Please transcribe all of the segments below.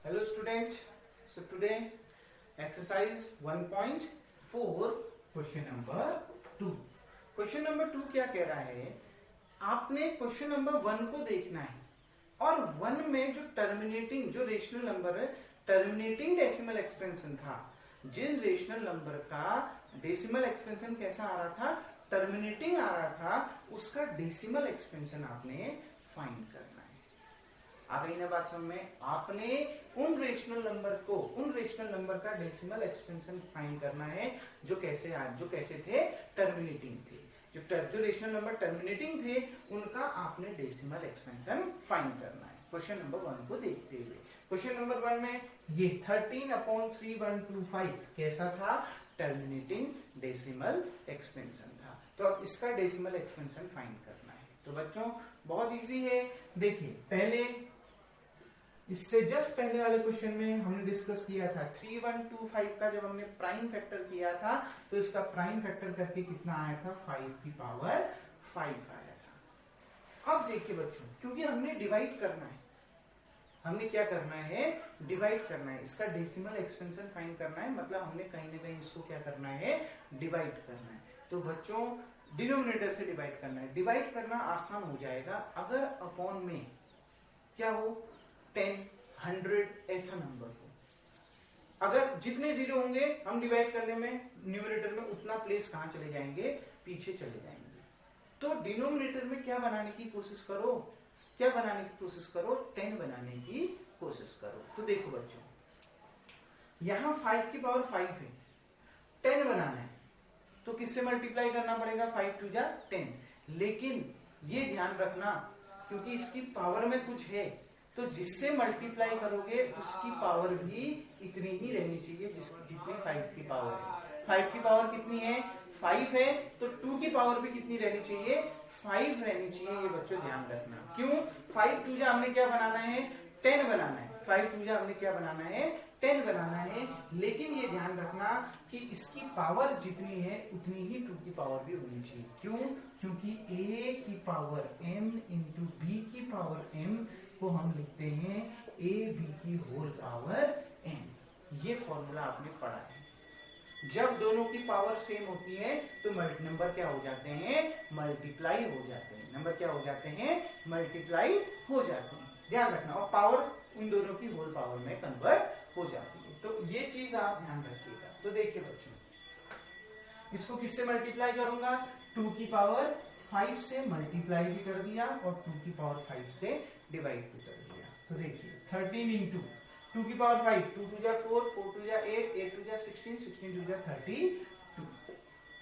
Hello student. So today exercise 1.4 question number 2. Question number 2 क्या कह रहा है, आपने क्वेश्चन नंबर 1 को देखना है और 1 में जो टर्मिनेटिंग जो रेशनल नंबर है टर्मिनेटिंग डेसिमल एक्सपेंशन था, जिन रेशनल नंबर का डेसिमल एक्सपेंशन कैसा आ रहा था, टर्मिनेटिंग आ रहा था, उसका डेसिमल एक्सपेंशन आपने फाइंड करना है। आ गई ना बात समझ में? आपने उन रेशनल नंबर का डेसिमल एक्सपेंशन फाइंड करना है जो कैसे थे, टर्मिनेटिंग थे। जो रेशनल नंबर टर्मिनेटिंग थे उनका आपने डेसिमल एक्सपेंशन फाइंड करना है। क्वेश्चन नंबर 1 को देखते हुए, क्वेश्चन नंबर 1 में ये 13/3125 कैसा था, टर्मिनेटिंग डेसिमल एक्सपेंशन था। तो अब इसका डेसिमल एक्सपेंशन फाइंड करना है। तो बच्चों बहुत इजी है। देखिए पहले इससे जस्ट पहले वाले क्वेश्चन में हमने डिस्कस किया था 3125 का, जब हमने प्राइम फैक्टर किया था तो इसका प्राइम फैक्टर करके कितना आया था, 5 की पावर 5 आया था। अब देखिए बच्चों, क्योंकि हमने डिवाइड करना है, हमने क्या करना है, डिवाइड करना है, इसका डेसिमल एक्सपेंशन फाइंड करना है, मतलब हमने कहीं ना कहीं इसको क्या करना है, डिवाइड करना है। तो बच्चों डिनोमिनेटर से डिवाइड करना है। डिवाइड करना आसान हो जाएगा अगर अपॉन में क्या हो, 10, 100 ऐसा नंबर हो। अगर जितने जीरो होंगे हम डिवाइड करने में न्यूमरेटर में उतना प्लेस कहां चले जाएंगे, पीछे चले जाएंगे। तो डिनोमिनेटर में क्या बनाने की कोशिश करो, 10 बनाने की कोशिश करो। तो देखो बच्चों, यहां 5 की पावर 5 है, 10 बनाना है तो किससे मल्टीप्लाई करना पड़ेगा, 5 2 जा 10। लेकिन ये ध्यान रखना, क्योंकि इसकी पावर में कुछ है तो जिससे मल्टीप्लाई करोगे उसकी पावर भी इतनी ही रहनी चाहिए जितनी 5 की पावर है। 5 की पावर कितनी है, 5 है, तो 2 की पावर भी कितनी रहनी चाहिए, 5 रहनी चाहिए। ये बच्चों ध्यान रखना। क्यों, 5 2 जा हमने क्या बनाना है, 10 बनाना है। 5 2 जा हमने क्या बनाना है, 10 बनाना है। लेकिन ये ध्यान रखना कि इसकी पावर जितनी है उतनी ही 2 की पावर भी होनी चाहिए। क्यों, क्योंकि a की पावर m इंटू b की पावर m को हम लिखते हैं a b की होल पावर n। ये फॉर्मूला आपने पढ़ा है। जब दोनों की पावर सेम होती है तो नंबर क्या हो जाते हैं, मल्टीप्लाई हो जाते हैं। नंबर क्या हो जाते हैं, मल्टीप्लाई हो जाते हैं। ध्यान रखना। और पावर इन दोनों की होल पावर में कन्वर्ट हो जाती है। तो ये चीज आप ध्यान रखिएगा। तो देखिए बच्चों, इसको किससे मल्टीप्लाई करूंगा, 2 की पावर 5 से मल्टीप्लाई भी कर दिया और 2 की पावर 5 से डिवाइड भी कर दिया। तो देखिए 13 इंटू 2 की पावर 5, 2 2 जा 4, 4 2 जा 8, 8 2 जा 16, 16 2 जा 32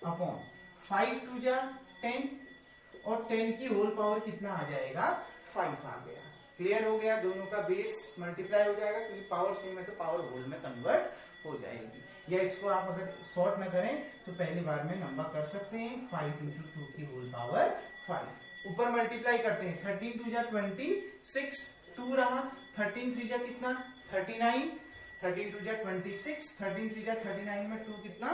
अपॉन 5 2 जा 10 और 10 की होल पावर कितना आ जाएगा, 5 आ गया। क्लियर हो गया, दोनों का बेस मल्टीप्लाई हो जाएगा क्योंकि पावर सेम है तो पावर होल में कन्वर्ट हो जाएगी। या इसको आप अगर शॉर्ट न करें तो पहली बार में नंबर कर सकते हैं, 5 इंटू 2 की होल पावर 5। ऊपर मल्टीप्लाई करते हैं, 13 2 जा 26, 2 रहा, 13 3 जा कितना, 39, 13 2 जा 26, 13 3 जा 39 में 2 कितना,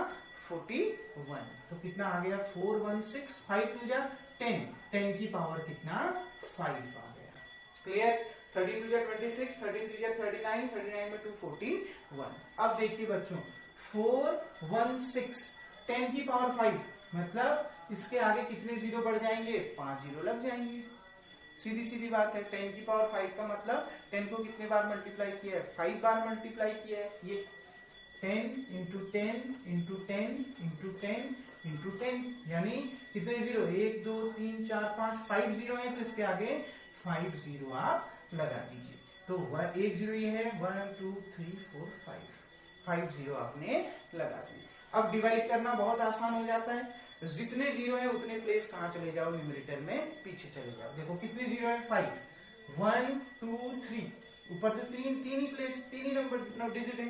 41। तो कितना आ गया, 416। 5 2 जा 10, 10 की पावर कितना, 5 आ गया। क्लियर। 13 2 जा 26, 13 3 जा 39, 39 में 2 41। अब देखिए बच्चों 416, 10 की पावर 5 मतलब इसके आगे कितने जीरो बढ़ जाएंगे, 5 जीरो लग जाएंगे। सीधी सीधी बात है। 10 की पावर 5 का मतलब 10 को कितने बार मल्टीप्लाई किया है, 5 बार मल्टीप्लाई किया है। ये 10 इंटू 10 इंटू 10 इंटू 10 इंटू 10 यानी कितने जीरो, 1 2 3 4 5 जीरो है, तो इसके आगे 5 जीरो आप लगा दीजिए। तो 1 जीरो ये है, 1 2 3 4 5 जीरो आपने लगा दी। अब डिवाइड करना बहुत आसान हो जाता है। जितने जीरो है उतने प्लेस कहां चले जाओ, न्यूमरेटर में पीछे चले जाओ। देखो कितने जीरो है, 5, 1 2 3, ऊपर तो तीन ही प्लेस, तीन ही नंबर डिजिट है।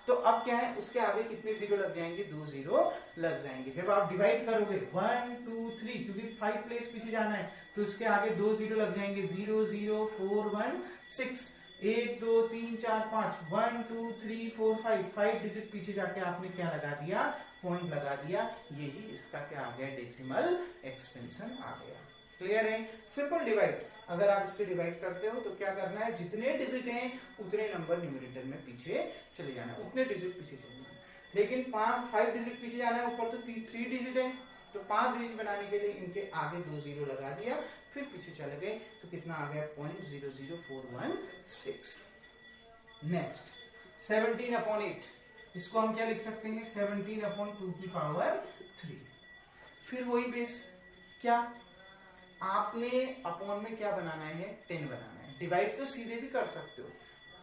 तो अब क्या है, उसके आगे कितने जीरो लग जाएंगे, 2 जीरो लग जाएंगे। जब आप डिवाइड करोगे 1 2 3, क्योंकि 5 प्लेस पीछे जाना है तो इसके आगे 2 जीरो लग जाएंगे, 0 0 4 1 6, 1 2 3 4 5, 1 2 3 4 5 डिजिट पीछे जाके आपने क्या लगा दिया, पॉइंट लगा दिया। यही इसका क्या आ गया, डेसिमल एक्सपेंशन आ गया। क्लियर है? सिंपल डिवाइड, अगर आप इससे डिवाइड करते हो तो क्या करना है, जितने डिजिट हैं उतने नंबर न्यूमरेटर में पीछे चले जाना है, उतने डिजिट पीछे चले जाना है। लेकिन 5 डिजिट पीछे जाना है, ऊपर तो 3 डिजिट है, तो 5 डिजिट बनाने के लिए इनके आगे 2 जीरो लगा दिया, फिर पीछे चले गए, तो कितना आ गया 0.00416। नेक्स्ट 17/8, इसको हम क्या लिख सकते हैं, 17/2 की पावर 3। फिर वही बेस, क्या आपने अपॉन में क्या बनाना है, 10 बनाना है। डिवाइड तो सीधे भी कर सकते हो,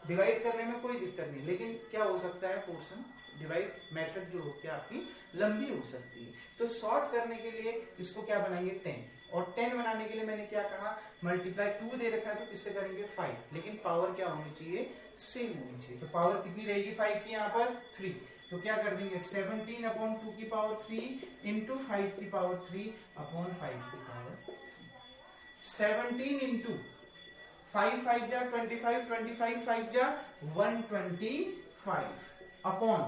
डिवाइड करने में कोई दिक्कत नहीं, लेकिन क्या हो सकता है, पोर्शन डिवाइड मेथड जो होती है आपकी लंबी हो सकती है, तो शॉर्ट करने के लिए इसको क्या बनाइए 10, और 10 बनाने के लिए मैंने क्या कहा, मल्टीप्लाई 2 दे रखा है तो किससे करेंगे 5, लेकिन पावर क्या होनी चाहिए, सेम होनी चाहिए। तो पावर कितनी रहेगी 5 की, यहाँ पर 3, तो क्या कर देंगे 17/2 की पावर 3 इंटू 5 की पावर 3 अपॉन 5 की पावर 3। 17 इंटू 5 5 जा 25, 25 5 जा 125 अपॉन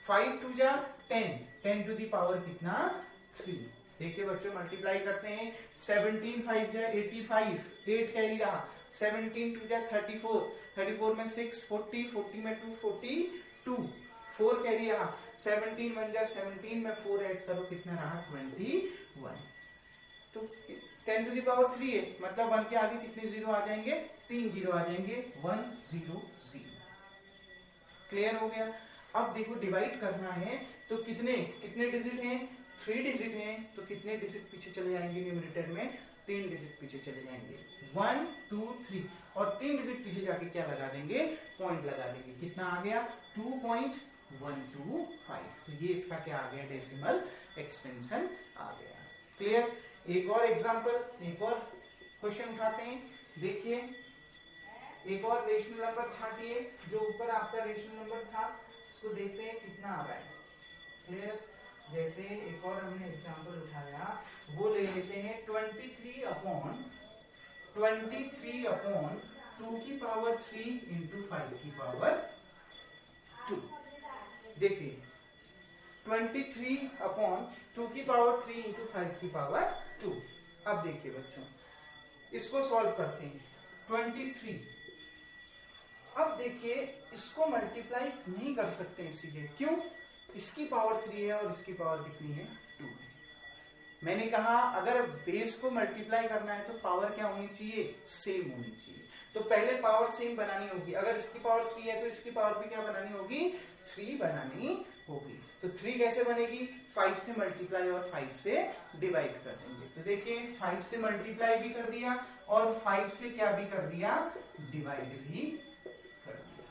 5 2 जा 10, 10 टू दी पावर कितना 3। देखिए बच्चों मल्टीप्लाई करते हैं, 17 5 जा 85, 8 कैरी रहा, 17 2 जा 34, 34 में 6 40, 40 में 2 42, 4 कैरी रहा, 17 1 जा 17 में 4 ऐड करो कितना रहा 21। तो 10 टू दी पावर 3 है, मतलब 1 के आगे कितने जीरो आ जाएंगे, 3 जीरो आ जाएंगे, 1 0 0। क्लियर हो गया? अब देखो डिवाइड करना है तो कितने कितने डिजिट हैं, 3 डिजिट हैं, तो कितने डिजिट पीछे चले जाएंगे न्यूमरेटर में, 3 डिजिट पीछे चले जाएंगे, 1 2 3, और 3 डिजिट पीछे जाके क्या लगा देंगे, पॉइंट लगा देंगे, कितना आ गया 2.125। तो ये इसका क्या आ गया, डेसिमल एक्सपेंशन आ गया। क्लियर? एक और एग्जांपल, एक और क्वेश्चन उठाते हैं। देखिए एक और रेशनल नंबर छाटिए, जो ऊपर आपका रेशनल नंबर था इसको देखते हैं कितना आ रहा है। क्लियर? जैसे एक और हमने एग्जांपल उठाया, वो ले लेते हैं 23/2 की पावर 3 इंटू 5 की पावर 2। देखिए 23/2 की पावर 3 इंटू 5 की पावर 2। अब देखिए बच्चों इसको सॉल्व करते हैं, 23। अब देखिए इसको मल्टीप्लाई नहीं कर सकते सीधे, क्यों, इसकी पावर 3 है और इसकी पावर कितनी है 2 है। मैंने कहा अगर बेस को मल्टीप्लाई करना है तो पावर क्या होनी चाहिए, सेम होनी चाहिए, तो पहले पावर सेम बनानी होगी। अगर इसकी पावर 3 है तो इसकी पावर भी क्या बनानी होगी, 3 बनानी होगी। तो 3 कैसे बनेगी, 5 से मल्टीप्लाई और 5 से डिवाइड कर देंगे। तो देखिए 5 से मल्टीप्लाई भी कर दिया और 5 से क्या भी कर दिया, डिवाइड भी कर दिया।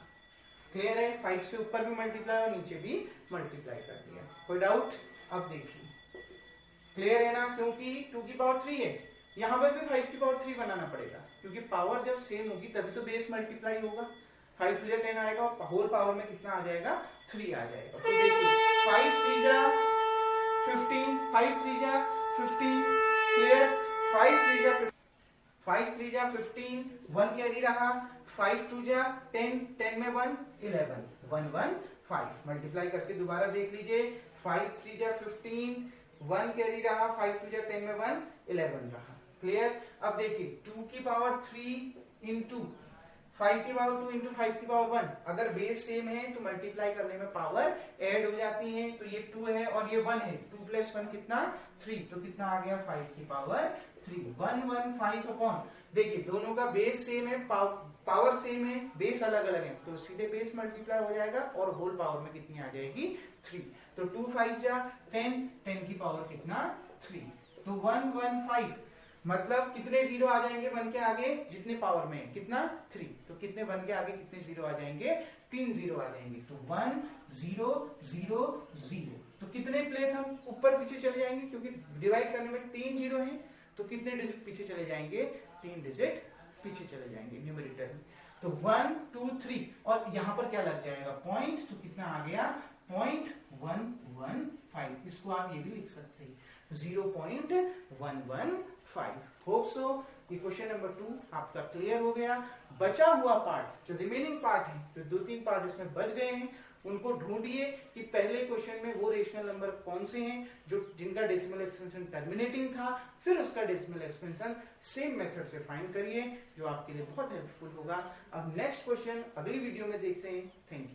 क्लियर है? 5 से ऊपर भी मल्टीप्लाई और नीचे भी मल्टीप्लाई कर दिया। कोई डाउट? अब देखिए क्लियर है ना, क्योंकि 2 की पावर 3 है, यहां पर भी 5 की पावर 3 बनाना पड़ेगा, क्योंकि पावर जब सेम होगी तभी तो बेस मल्टीप्लाई होगा। 5 3 10 आएगा और होल पावर में कितना आ जाएगा, 3 आ जाएगा। तो देखिए 5 3 जा 15, 5 3 जा 15, क्लियर, 5 3 जा 15, 5 3 जा 15, 1 कैरी रहा, 5 2 जा 10, 10 में 1 11, 1 1 5। मल्टीप्लाई करके दोबारा देख लीजिए, 5 3 जा 15, 1 कैरी रहा, 5 2 जा 10 में 1 11 रहा। क्लियर? अब देखिए 2 की पावर 3 इंटू 5 की पावर 2 इंटू 5 की पावर 1, अगर बेस सेम है तो मल्टीप्लाई करने में पावर ऐड हो जाती है। तो ये 2 है और ये 1 है, 2 + 1 कितना 3, तो कितना आ गया 5 की पावर 3, 115 अपॉन, देखिए दोनों का बेस सेम है, पावर सेम है, बेस अलग अलग है, तो सीधे बेस मल्टीप्लाई हो जाएगा और होल पावर में कितनी आ जाएगी 3। तो 2 5 जा 10, 10 की पावर कितना 3, तो 115, मतलब कितने जीरो आ जाएंगे 1 के आगे, जितने पावर में है कितना 3, तो कितने 1 के आगे कितने जीरो आ जाएंगे, 3 जीरो आ जाएंगे। तो 1 0 0 0, तो कितने प्लेस हम ऊपर पीछे चले जाएंगे, क्योंकि डिवाइड करने में 3 जीरो हैं, तो कितने डिजिट पीछे चले जाएंगे, 3 डिजिट पीछे चले जाएंगे न्यूमरेटर में। तो 1 2 3 और यहां पर क्या लग जाएगा पॉइंट, तो कितना आ गया 0.115। इसको आप ये भी लिख सकते हैं 0.115। होप सो ये क्वेश्चन नंबर 2 आपका क्लियर हो गया। बचा हुआ पार्ट जो रिमेनिंग पार्ट है, जो 2-3 पार्ट इसमें बच गए हैं, उनको ढूंढिए कि पहले क्वेश्चन में वो रेशनल नंबर कौन से हैं जो जिनका डेसिमल एक्सपेंशन टर्मिनेटिंग था, फिर उसका डेसिमल एक्सपेंशन सेम मेथड से फाइंड करिए, जो आपके लिए बहुत हेल्पफुल होगा। अब नेक्स्ट क्वेश्चन अगली वीडियो में देखते हैं। Thank you.